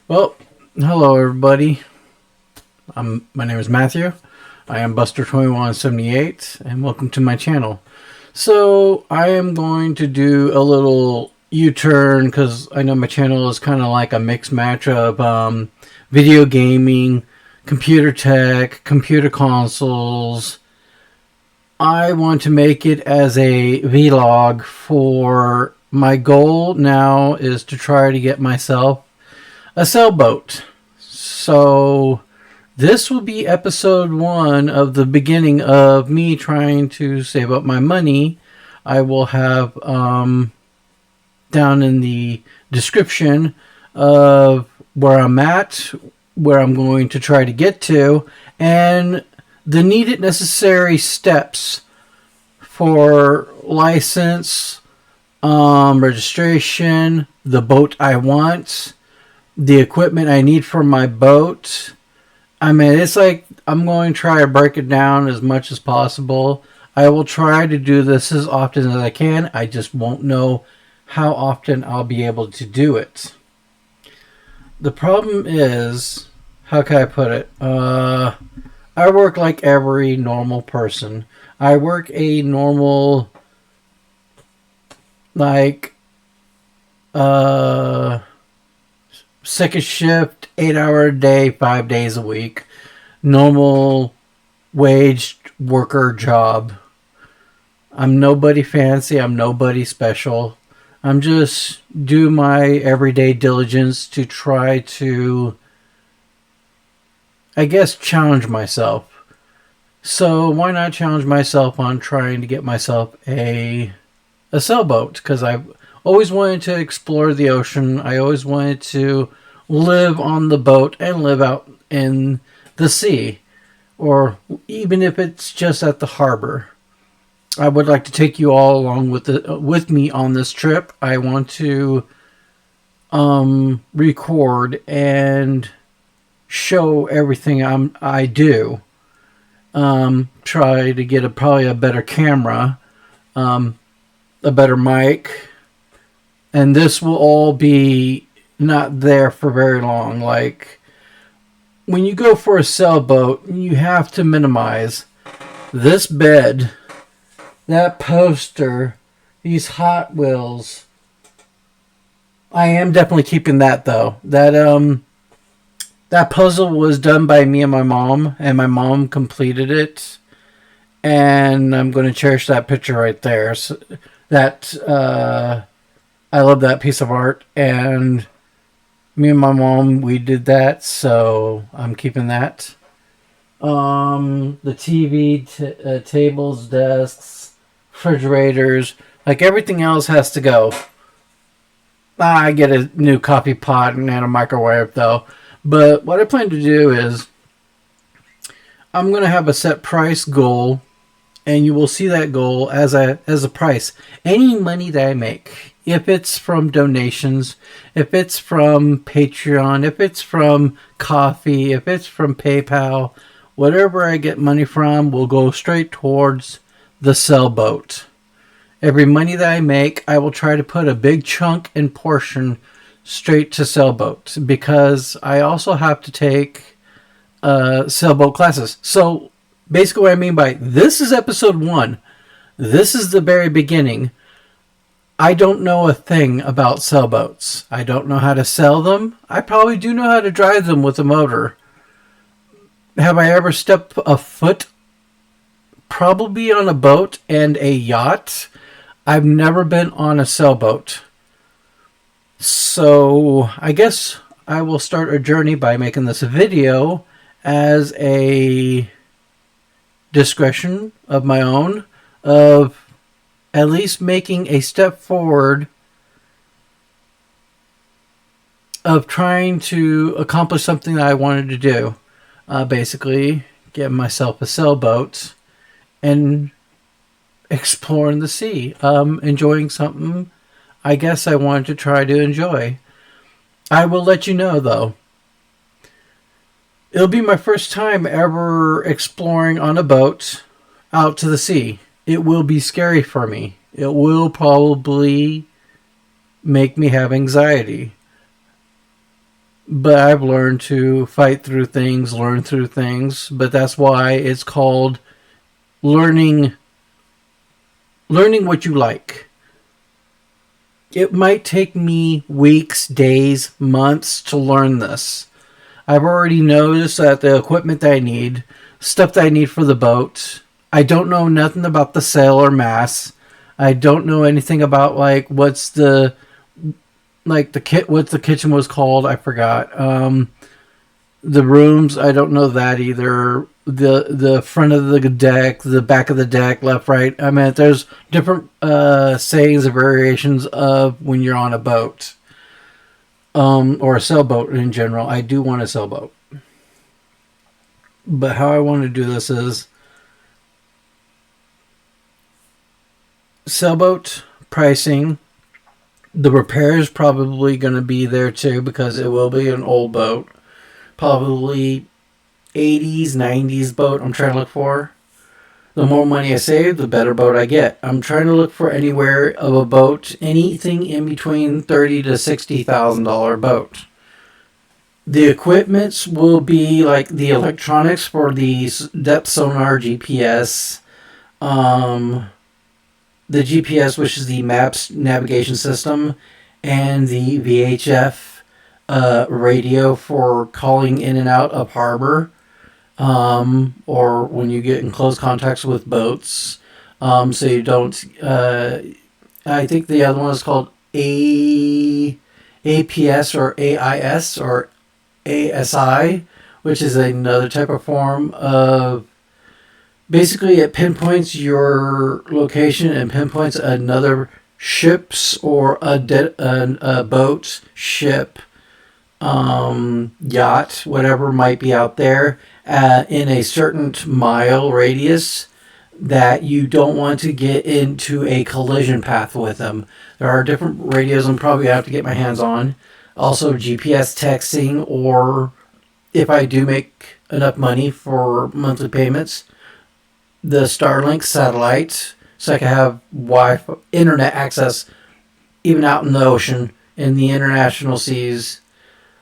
Well, hello everybody. My name is Matthew. I am Buster2178, and welcome to my channel. So I am going to do a little U-turn because I know my channel is kind of like a mixed match of video gaming, computer tech, computer consoles. I want to make it as a vlog. For my goal now is to try to get myself a sailboat. So this will be episode 1 of the beginning of me trying to save up my money. I will have down in the description of where I'm at, where I'm going to try to get to, and the needed necessary steps for license, registration, the boat I want, the equipment I need for my boat. I mean, it's like I'm going to try to break it down as much as possible. I will try to do this as often as I can. I just won't know how often I'll be able to do it. The problem is, how can I put it? I work like every normal person. I work a normal, like, second shift, 8 hour a day, 5 days a week. Normal waged worker job. I'm nobody fancy. I'm nobody special. I'm just do my everyday diligence to try to, I guess, challenge myself. So why not challenge myself on trying to get myself a sailboat? Because I've always wanted to explore the ocean. I always wanted to live on the boat and live out in the sea, or even if it's just at the harbor. I would like to take you all along with me on this trip. I want to record and show everything I do. Try to get probably a better camera, a better mic, and this will all be not there for very long. Like, when you go for a sailboat, you have to minimize this bed, that poster, these Hot Wheels. I am definitely keeping that though. That puzzle was done by me and my mom completed it, and I'm going to cherish that picture right there. So that I love that piece of art, and me and my mom, we did that, so I'm keeping that. The TV, tables, desks, refrigerators, like everything else has to go. I get a new coffee pot and a microwave though. But what I plan to do is I'm going to have a set price goal, and you will see that goal as a price. Any money that I make, if it's from donations, if it's from Patreon, if it's from coffee, if it's from PayPal, whatever I get money from will go straight towards the sailboat. Every money that I make, I will try to put a big chunk and portion straight to sailboat, because I also have to take sailboat classes. So basically what I mean by this is episode 1. This is the very beginning. I don't know a thing about sailboats. I don't know how to sail them. I probably do know how to drive them with a motor. Have I ever stepped a foot probably on a boat and a yacht? I've never been on a sailboat. So I guess I will start a journey by making this a video as a discretion of my own, of at least making a step forward of trying to accomplish something that I wanted to do. Basically, get myself a sailboat and exploring the sea. Enjoying something I guess I wanted to try to enjoy. I will let you know, though. It'll be my first time ever exploring on a boat out to the sea. It will be scary for me. It will probably make me have anxiety. but I've learned to fight through things, learn through things. But that's why it's called learning what you like. It might take me weeks, days, months to learn this. I've already noticed that the equipment that I need, stuff that I need for the boat, I don't know nothing about the sail or mast. I don't know anything about like what's the kit, what the kitchen was called. I forgot. The rooms, I don't know that either. The front of the deck, the back of the deck, left, right. I mean, there's different sayings and variations of when you're on a boat, or a sailboat in general. I do want a sailboat, but how I want to do this is sailboat pricing. The repair is probably going to be there too because it will be an old boat. Probably 80s, 90s boat I'm trying to look for. The more money I save, the better boat I get. I'm trying to look for anywhere of a boat, anything in between $30,000 to $60,000 boat. The equipments will be like the electronics for the depth sonar GPS, the GPS, which is the maps navigation system, and the VHF radio for calling in and out of harbor, or when you get in close contacts with boats, so you don't. I think the other one is called APS or AIS or ASI, which is another type of form of. Basically, it pinpoints your location and pinpoints another ship's or a boat, ship, yacht, whatever might be out there in a certain mile radius that you don't want to get into a collision path with them. There are different radios I'm probably have to get my hands on. Also, GPS texting, or if I do make enough money for monthly payments, the Starlink satellite, so I can have Wi-Fi, internet access, even out in the ocean, in the international seas.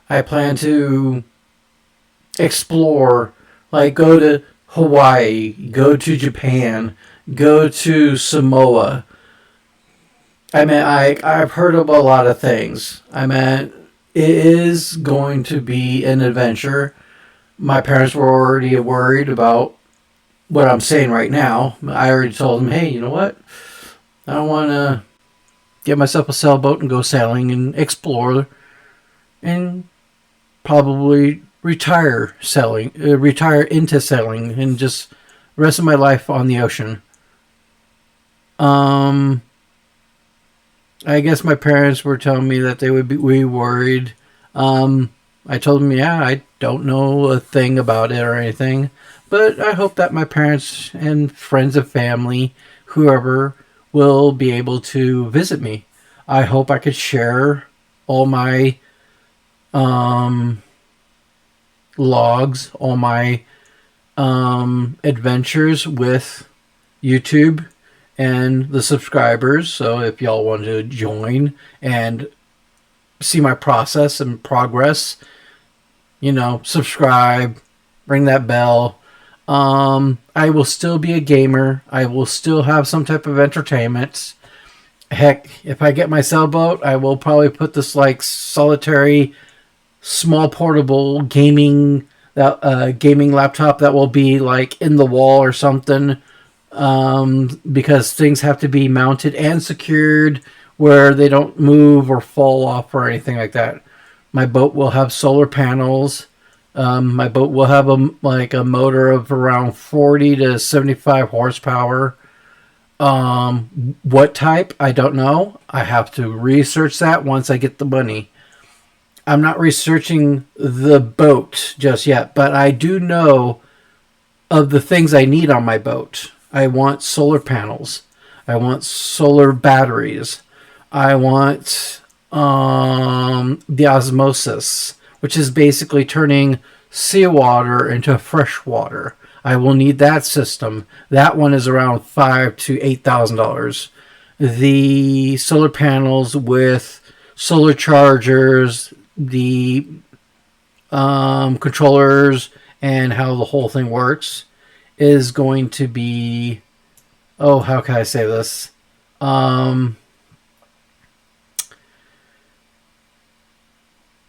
I plan to explore, like go to Hawaii, go to Japan, go to Samoa. I mean, I've heard of a lot of things. I mean, it is going to be an adventure. My parents were already worried about what I'm saying right now. I already told them, hey, you know what? I don't want to get myself a sailboat and go sailing and explore and probably retire into sailing and just rest of my life on the ocean. I guess my parents were telling me that they would be worried. I told them, yeah, I don't know a thing about it or anything. But I hope that my parents and friends and family, whoever, will be able to visit me. I hope I could share all my logs, all my adventures with YouTube and the subscribers. So if y'all want to join and see my process and progress, subscribe, ring that bell. I will still be a gamer. I will still have some type of entertainment. Heck, if I get my sailboat, I will probably put this like solitary, small portable gaming laptop that will be like in the wall or something. Because things have to be mounted and secured where they don't move or fall off or anything like that. My boat will have solar panels. My boat will have a motor of around 40 to 75 horsepower. What type? I don't know. I have to research that once I get the money. I'm not researching the boat just yet, but I do know of the things I need on my boat. I want solar panels. I want solar batteries. I want the osmosis, which is basically turning seawater into fresh water. I will need that system. That one is around $5,000 to $8,000. The solar panels with solar chargers, the controllers and how the whole thing works is going to be, oh, how can I say this?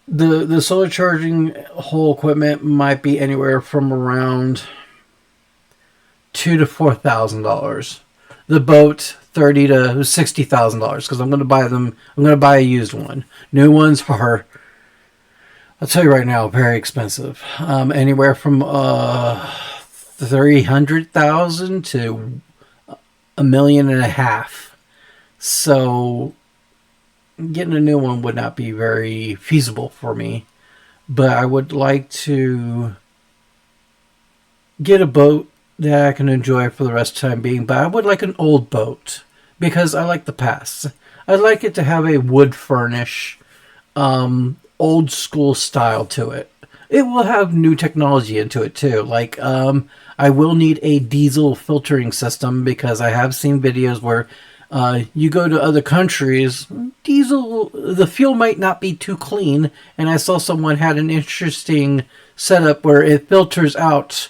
The solar charging whole equipment might be anywhere from around $2,000 to $4,000. The boat $30,000 to $60,000 because I'm going to buy them. I'm going to buy a used one. New ones are, I'll tell you right now, very expensive. Anywhere from 300,000 to $1.5 million. So getting a new one would not be very feasible for me. But I would like to get a boat that I can enjoy for the rest of the time being. But I would like an old boat because I like the past. I'd like it to have a wood furnish, old school style to it. It will have new technology into it too. Like I will need a diesel filtering system because I have seen videos where you go to other countries, diesel, the fuel might not be too clean. And I saw someone had an interesting setup where it filters out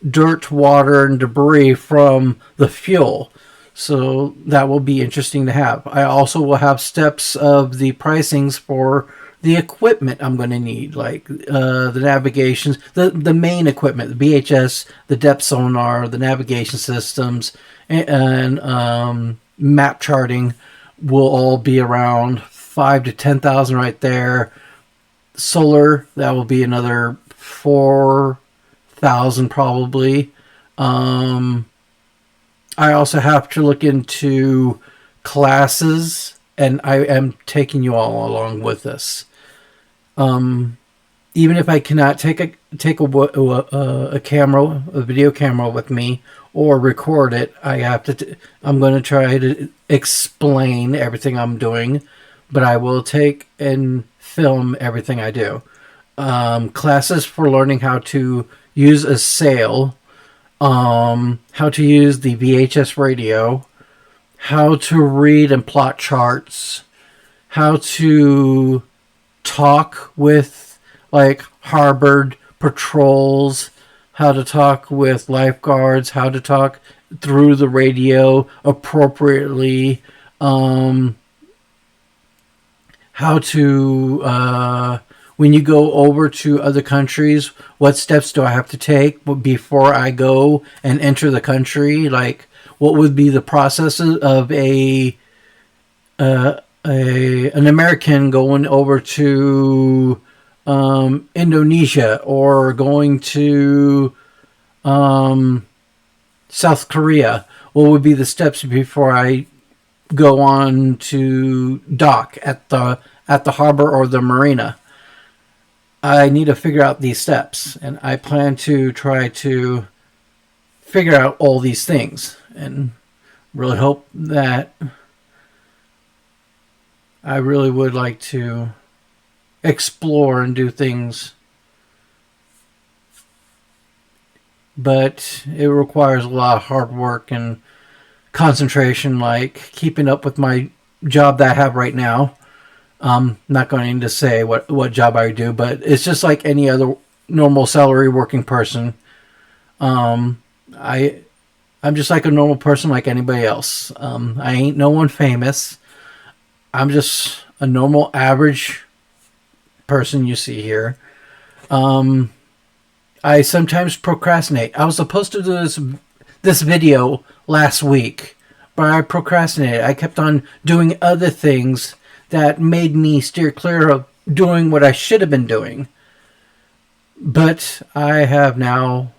dirt, water, and debris from the fuel. So that will be interesting to have. I also will have steps of the pricings for the equipment I'm going to need, like the navigations, the main equipment, the BHS, the depth sonar, the navigation systems, and map charting will all be around 5 to 10,000 right there. Solar, that will be another 4,000 probably. I also have to look into classes, and I am taking you all along with this. Even if I cannot take a camera, a video camera with me, or record it, I have to. I'm going to try to explain everything I'm doing, but I will take and film everything I do. Classes for learning how to use a sail, how to use the VHS radio, how to read and plot charts, how to talk with like harbored patrols, how to talk with lifeguards, how to talk through the radio appropriately, how to when you go over to other countries, what steps do I have to take before I go and enter the country? Like, what would be the processes of an American going over to Indonesia or going to South Korea? What would be the steps before I go on to dock at the harbor or the marina? I need to figure out these steps, and I plan to try to figure out all these things, and really hope that I really would like to explore and do things, but it requires a lot of hard work and concentration, like keeping up with my job that I have right now. I'm not going to say what job I do, but it's just like any other normal salary working person. I'm just like a normal person like anybody else. I ain't no one famous. I'm just a normal average person you see here. I sometimes procrastinate. I was supposed to do this video last week, but I procrastinated. I kept on doing other things that made me steer clear of doing what I should have been doing. But I have now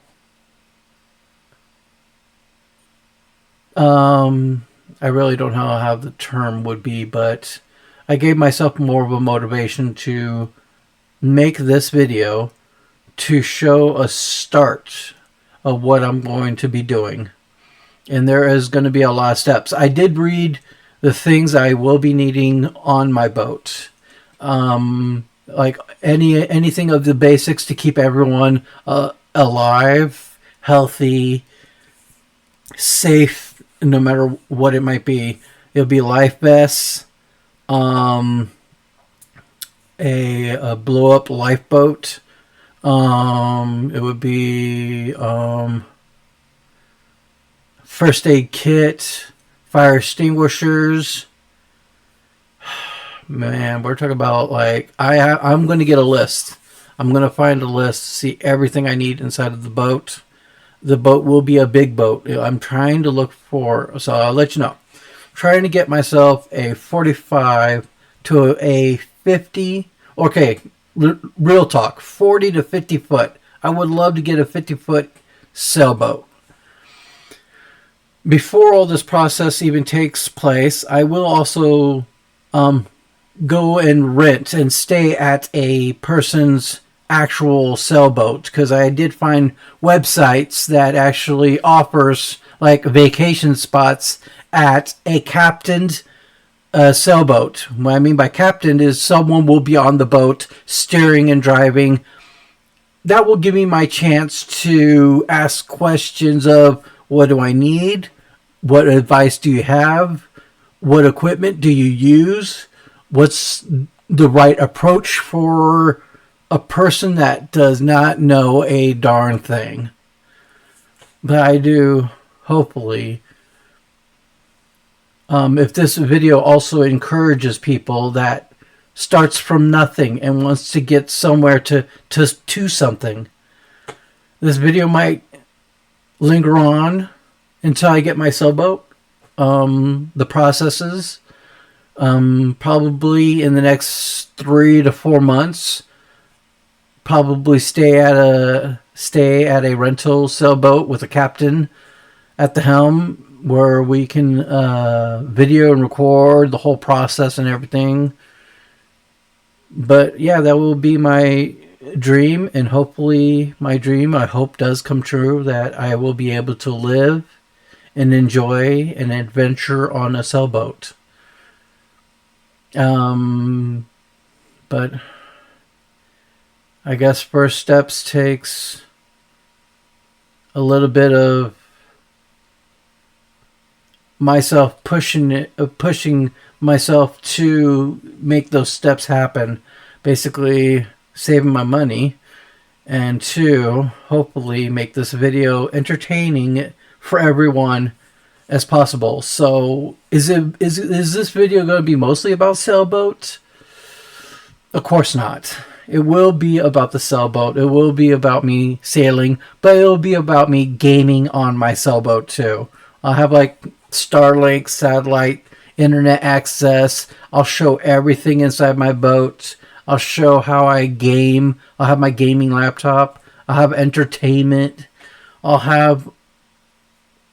I really don't know how the term would be, but I gave myself more of a motivation to make this video to show a start of what I'm going to be doing. And there is going to be a lot of steps. I did read the things I will be needing on my boat. Like anything of the basics to keep everyone alive, healthy, safe, no matter what it might be. It'll be life vests, a blow up lifeboat, It would be first aid kit, fire extinguishers. Man, we're talking about like I'm going to get a list. I'm going to find a list, see everything I need inside of the boat. The boat will be a big boat. I'm trying to look for, so I'll let you know. Trying to get myself a 45 to a 50. Okay, real talk, 40 to 50 foot. I would love to get a 50-foot sailboat. Before all this process even takes place, I will also go and rent and stay at a person's actual sailboat, because I did find websites that actually offers like vacation spots at a captained sailboat. What I mean by captained is someone will be on the boat steering and driving. That will give me my chance to ask questions of what do I need? What advice do you have? What equipment do you use? What's the right approach for a person that does not know a darn thing? But I do, hopefully, if this video also encourages people that starts from nothing and wants to get somewhere to something, this video might linger on until I get my sailboat. The processes, probably in the next 3 to 4 months, probably stay at a rental sailboat with a captain at the helm, where we can video and record the whole process and everything. But yeah, that will be my dream, and hopefully my dream, I hope, does come true, that I will be able to live and enjoy an adventure on a sailboat. But I guess first steps takes a little bit of myself pushing myself to make those steps happen. Basically, saving my money, and 2, hopefully make this video entertaining for everyone as possible. So, is this video going to be mostly about sailboat? Of course not. It will be about the sailboat. It will be about me sailing, but it will be about me gaming on my sailboat too. I'll have like Starlink satellite internet access. I'll show everything inside my boat. I'll show how I game. I'll have my gaming laptop. I'll have entertainment. I'll have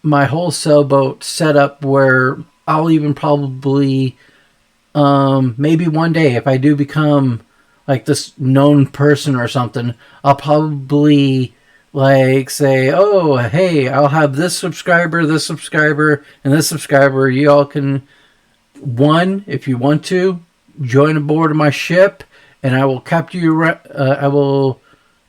my whole sailboat set up where I'll even probably maybe one day, if I do become like this known person or something, I'll probably like say, oh, hey, I'll have this subscriber, and this subscriber. You all can, if you want to, join aboard of my ship, and I will capture you. I will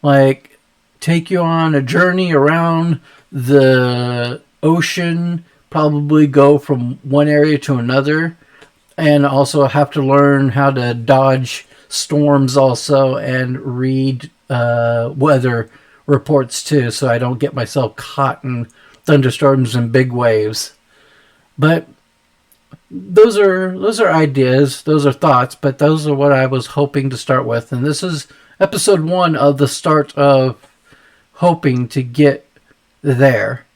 like take you on a journey around the ocean, probably go from one area to another, and also have to learn how to dodge storms also, and read weather reports too, so I don't get myself caught in thunderstorms and big waves. But those are ideas, those are thoughts, but those are what I was hoping to start with, and this is episode 1 of the start of hoping to get there.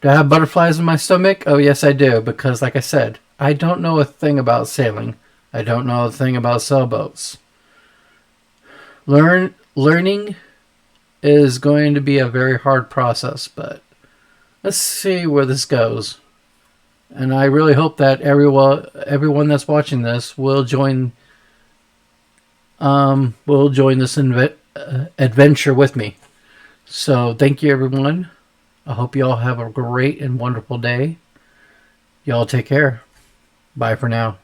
Do I have butterflies in my stomach? Oh yes, I do, because like I said, I don't know a thing about sailing. I don't know a thing about sailboats. Learning is going to be a very hard process, but let's see where this goes. And I really hope that everyone that's watching this will join this adventure with me. So thank you, everyone. I hope you all have a great and wonderful day. Y'all take care. Bye for now.